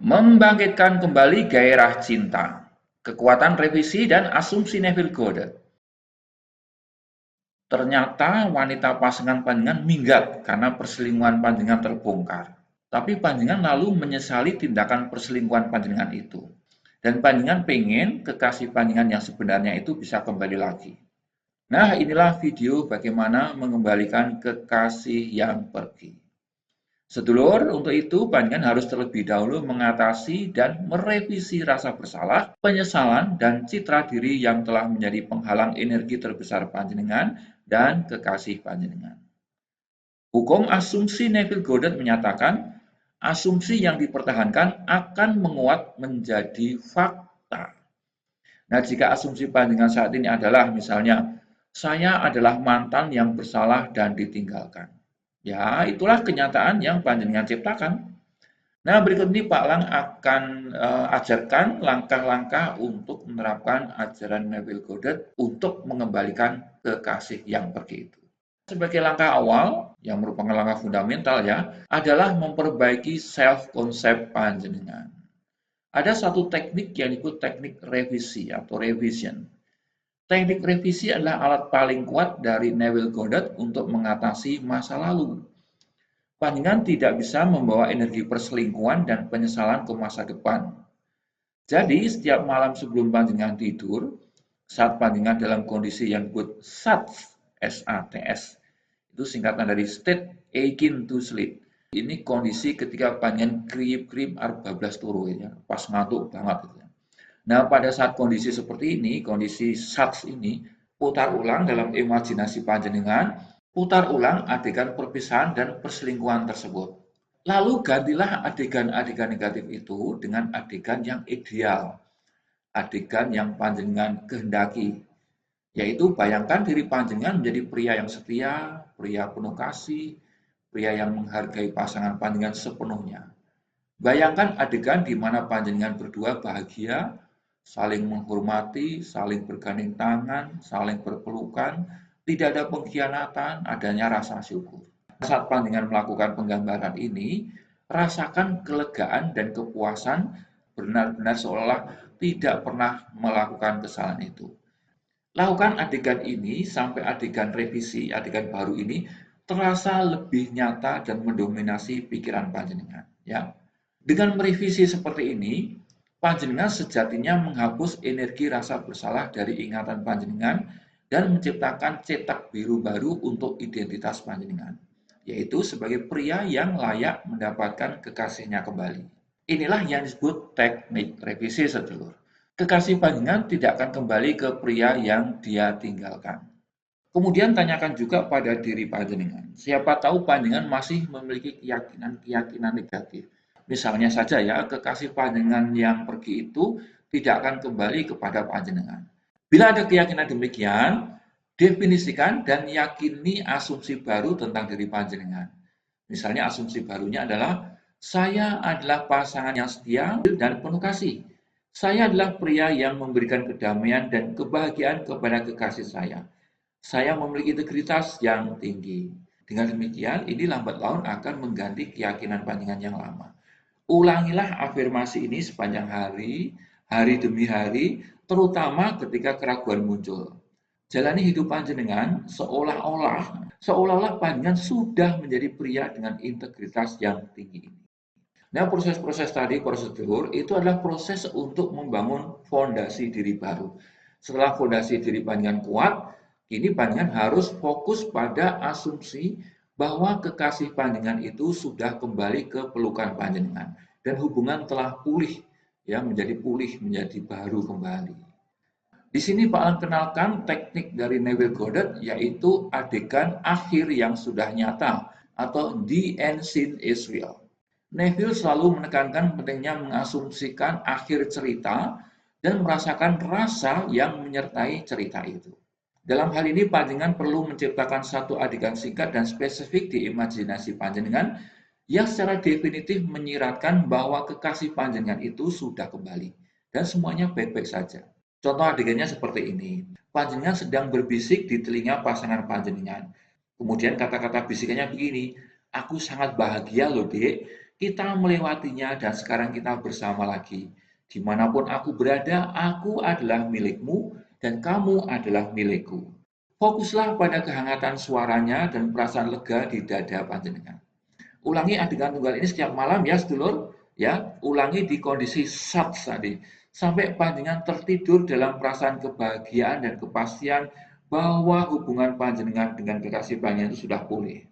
Membangkitkan kembali gairah cinta, kekuatan revisi dan asumsi Neville Goddard. Ternyata wanita pasangan panjenengan minggat karena perselingkuhan panjenengan terbongkar. Tapi panjenengan lalu menyesali tindakan perselingkuhan panjenengan itu. Dan panjenengan pengen kekasih panjenengan yang sebenarnya itu bisa kembali lagi. Nah, inilah video bagaimana mengembalikan kekasih yang pergi. Sedulur, untuk itu panjenengan harus terlebih dahulu mengatasi dan merevisi rasa bersalah, penyesalan, dan citra diri yang telah menjadi penghalang energi terbesar panjenengan dan kekasih panjenengan. Hukum asumsi Neville Goddard menyatakan, asumsi yang dipertahankan akan menguat menjadi fakta. Nah, jika asumsi panjenengan saat ini adalah misalnya, saya adalah mantan yang bersalah dan ditinggalkan. Ya, itulah kenyataan yang panjenengan ciptakan. Nah, berikut ini Pak Lang akan ajarkan langkah-langkah untuk menerapkan ajaran Neville Goddard untuk mengembalikan kekasih yang pergi itu. Sebagai langkah awal, yang merupakan langkah fundamental ya, adalah memperbaiki self-concept panjenengan. Ada satu teknik yang disebut teknik revisi atau revision. Teknik revisi adalah alat paling kuat dari Neville Goddard untuk mengatasi masa lalu. Panjenengan tidak bisa membawa energi perselingkuhan dan penyesalan ke masa depan. Jadi, setiap malam sebelum panjenengan tidur, saat panjenengan dalam kondisi yang disebut SATS, S-A-T-S, itu singkatan dari State Akin to Sleep. Ini kondisi ketika panjenengan kriip-kriip arep bablas turu ya, pas ngantuk banget gitu. Nah, pada saat kondisi seperti ini, kondisi SATS ini, putar ulang dalam imajinasi panjenengan, putar ulang adegan perpisahan dan perselingkuhan tersebut. Lalu gantilah adegan-adegan negatif itu dengan adegan yang ideal, adegan yang panjenengan kehendaki, yaitu bayangkan diri panjenengan menjadi pria yang setia, pria penuh kasih, pria yang menghargai pasangan panjenengan sepenuhnya. Bayangkan adegan di mana panjenengan berdua bahagia, saling menghormati, saling bergandeng tangan, saling berpelukan, tidak ada pengkhianatan, adanya rasa syukur. Saat panjenengan melakukan penggambaran ini, rasakan kelegaan dan kepuasan benar-benar seolah tidak pernah melakukan kesalahan itu. Lakukan adegan ini sampai adegan revisi, adegan baru ini terasa lebih nyata dan mendominasi pikiran panjenengan. Ya. Dengan merevisi seperti ini, panjenengan sejatinya menghapus energi rasa bersalah dari ingatan panjenengan dan menciptakan cetak biru baru untuk identitas panjenengan, yaitu sebagai pria yang layak mendapatkan kekasihnya kembali. Inilah yang disebut teknik revisi, sedulur. Kekasih panjenengan tidak akan kembali ke pria yang dia tinggalkan. Kemudian tanyakan juga pada diri panjenengan. Siapa tahu panjenengan masih memiliki keyakinan-keyakinan negatif. Misalnya saja ya, kekasih panjenengan yang pergi itu tidak akan kembali kepada panjenengan. Bila ada keyakinan demikian, definisikan dan yakini asumsi baru tentang diri panjenengan. Misalnya asumsi barunya adalah, saya adalah pasangan yang setia dan penuh kasih. Saya adalah pria yang memberikan kedamaian dan kebahagiaan kepada kekasih saya. Saya memiliki integritas yang tinggi. Dengan demikian, ini lambat laun akan mengganti keyakinan panjenengan yang lama. Ulangilah afirmasi ini sepanjang hari, hari demi hari, terutama ketika keraguan muncul. Jalani hidup panjenengan seolah-olah panjenengan sudah menjadi pria dengan integritas yang tinggi ini. Nah, proses-proses tadi, prosedur, itu adalah proses untuk membangun fondasi diri baru. Setelah fondasi diri panjenengan kuat, kini panjenengan harus fokus pada asumsi bahwa kekasih panjenengan itu sudah kembali ke pelukan panjenengan dan hubungan telah pulih, ya menjadi baru kembali. Di sini Pak Alan kenalkan teknik dari Neville Goddard, yaitu adegan akhir yang sudah nyata atau the end scene is real. Neville selalu menekankan pentingnya mengasumsikan akhir cerita dan merasakan rasa yang menyertai cerita itu. Dalam hal ini, panjenengan perlu menciptakan satu adegan singkat dan spesifik di imajinasi panjenengan yang secara definitif menyiratkan bahwa kekasih panjenengan itu sudah kembali dan semuanya baik-baik saja. Contoh adegannya seperti ini. Panjenengan sedang berbisik di telinga pasangan panjenengan. Kemudian kata-kata bisikannya begini, aku sangat bahagia loh dek, Kita melewatinya dan sekarang kita bersama lagi. Dimanapun aku berada, aku adalah milikmu dan kamu adalah milikku. Fokuslah pada kehangatan suaranya dan perasaan lega di dada panjenengan. Ulangi adegan tunggal ini setiap malam ya sedulur, ya. Ulangi di kondisi sat tadi sampai panjenengan tertidur dalam perasaan kebahagiaan dan kepastian bahwa hubungan panjenengan dengan kekasih panjenengan itu sudah pulih.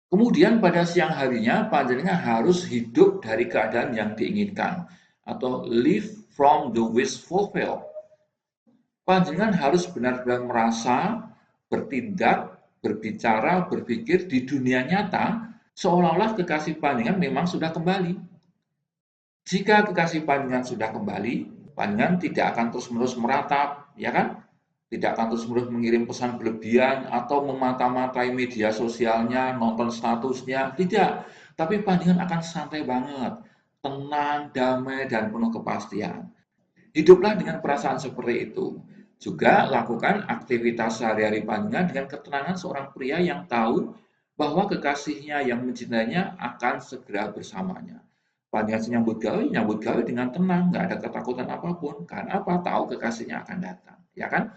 Kemudian pada siang harinya panjenengan harus hidup dari keadaan yang diinginkan atau live from the wish fulfilled. Panjenengan harus benar-benar merasa, bertindak, berbicara, berpikir di dunia nyata seolah-olah kekasih panjenengan memang sudah kembali. Jika kekasih panjenengan sudah kembali, panjenengan tidak akan terus-menerus meratap, ya kan? Tidak akan terus-menerus mengirim pesan berlebihan atau memata-matai media sosialnya, nonton statusnya, tidak. Tapi panjenengan akan santai banget, tenang, damai, dan penuh kepastian. Hiduplah dengan perasaan seperti itu. Juga lakukan aktivitas sehari-hari panjenengan dengan ketenangan seorang pria yang tahu bahwa kekasihnya yang mencintainya akan segera bersamanya. Panjenengan nyambut gawe dengan tenang, nggak ada ketakutan apapun. Karena apa? Tahu kekasihnya akan datang, ya kan?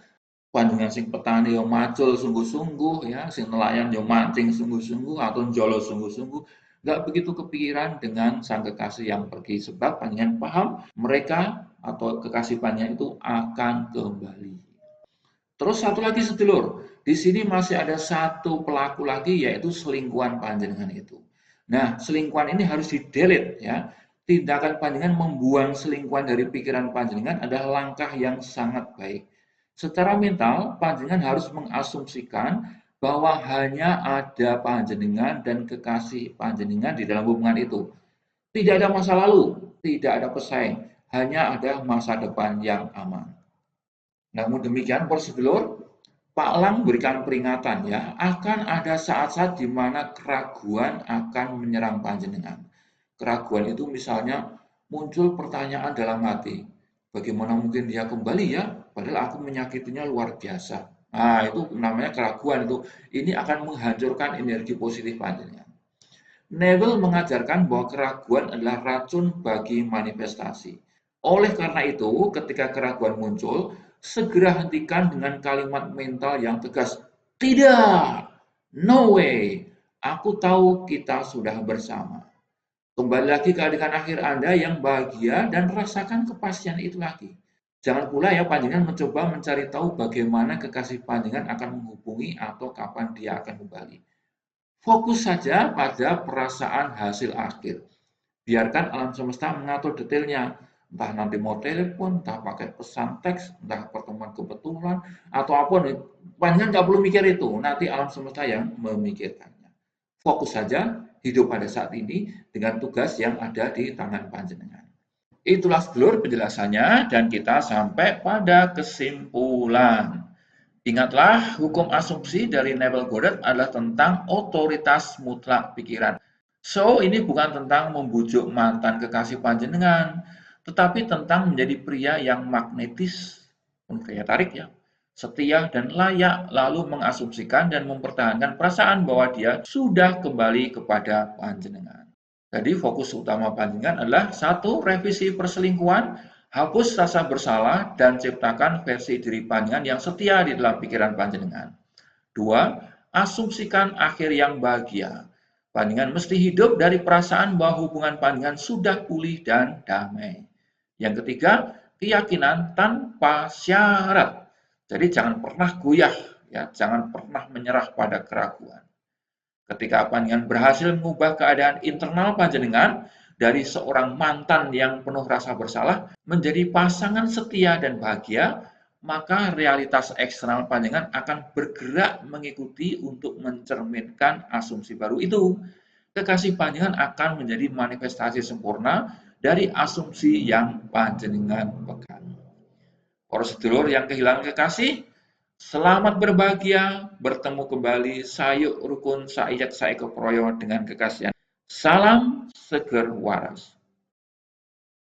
Panjenengan sing petani yo macul sungguh-sungguh ya, sing nelayan yo mancing sungguh-sungguh atau njolo sungguh-sungguh, nggak begitu kepikiran dengan sang kekasih yang pergi sebab panjenengan paham mereka atau kekasih panjenengan itu akan kembali. Terus satu lagi sedulur, di sini masih ada satu pelaku lagi yaitu selingkuhan panjenengan itu. Nah, selingkuhan ini harus di-delete ya. Tindakan panjenengan membuang selingkuhan dari pikiran panjenengan adalah langkah yang sangat baik. Secara mental, panjenengan harus mengasumsikan bahwa hanya ada panjenengan dan kekasih panjenengan di dalam hubungan itu. Tidak ada masa lalu, tidak ada pesaing, hanya ada masa depan yang aman. Namun demikian, prosedur, Pak Lang berikan peringatan ya, akan ada saat-saat di mana keraguan akan menyerang panjenengan. Keraguan itu misalnya muncul pertanyaan dalam hati, bagaimana mungkin dia kembali ya, padahal aku menyakitinya luar biasa. Nah, itu namanya keraguan itu. Ini akan menghancurkan energi positif panjenengan. Neville mengajarkan bahwa keraguan adalah racun bagi manifestasi. Oleh karena itu, ketika keraguan muncul, segera hentikan dengan kalimat mental yang tegas. Tidak, no way, aku tahu kita sudah bersama. Kembali lagi ke adegan akhir Anda yang bahagia dan rasakan kepastian itu lagi. Jangan pula ya panjenengan mencoba mencari tahu bagaimana kekasih panjenengan akan menghubungi atau kapan dia akan kembali. Fokus saja pada perasaan hasil akhir. Biarkan alam semesta mengatur detailnya. Entah nanti mau telepon, entah pakai pesan teks, entah pertemuan kebetulan, atau apa. Panjenengan nggak perlu mikir itu. Nanti alam semesta yang memikirkannya. Fokus saja hidup pada saat ini dengan tugas yang ada di tangan panjenengan. Itulah sedulur penjelasannya dan kita sampai pada kesimpulan. Ingatlah, hukum asumsi dari Neville Goddard adalah tentang otoritas mutlak pikiran. So, ini bukan tentang membujuk mantan kekasih panjenengan, tetapi tentang menjadi pria yang magnetis, daya tarik ya, setia dan layak, lalu mengasumsikan dan mempertahankan perasaan bahwa dia sudah kembali kepada panjenengan. Jadi fokus utama panjenengan adalah satu, revisi perselingkuhan, hapus rasa bersalah dan ciptakan versi diri panjenengan yang setia di dalam pikiran panjenengan. Dua, asumsikan akhir yang bahagia. Panjenengan mesti hidup dari perasaan bahwa hubungan panjenengan sudah pulih dan damai. Yang ketiga, keyakinan tanpa syarat. Jadi jangan pernah goyah, ya, jangan pernah menyerah pada keraguan. Ketika panjenengan berhasil mengubah keadaan internal panjenengan dari seorang mantan yang penuh rasa bersalah menjadi pasangan setia dan bahagia, maka realitas eksternal panjenengan akan bergerak mengikuti untuk mencerminkan asumsi baru itu. Kekasih panjenengan akan menjadi manifestasi sempurna dari asumsi yang panjenengan pegang. Para sedulur yang kehilangan kekasih, selamat berbahagia, bertemu kembali, sayuk rukun saiyak saiko proyo dengan kekasih. Salam seger waras.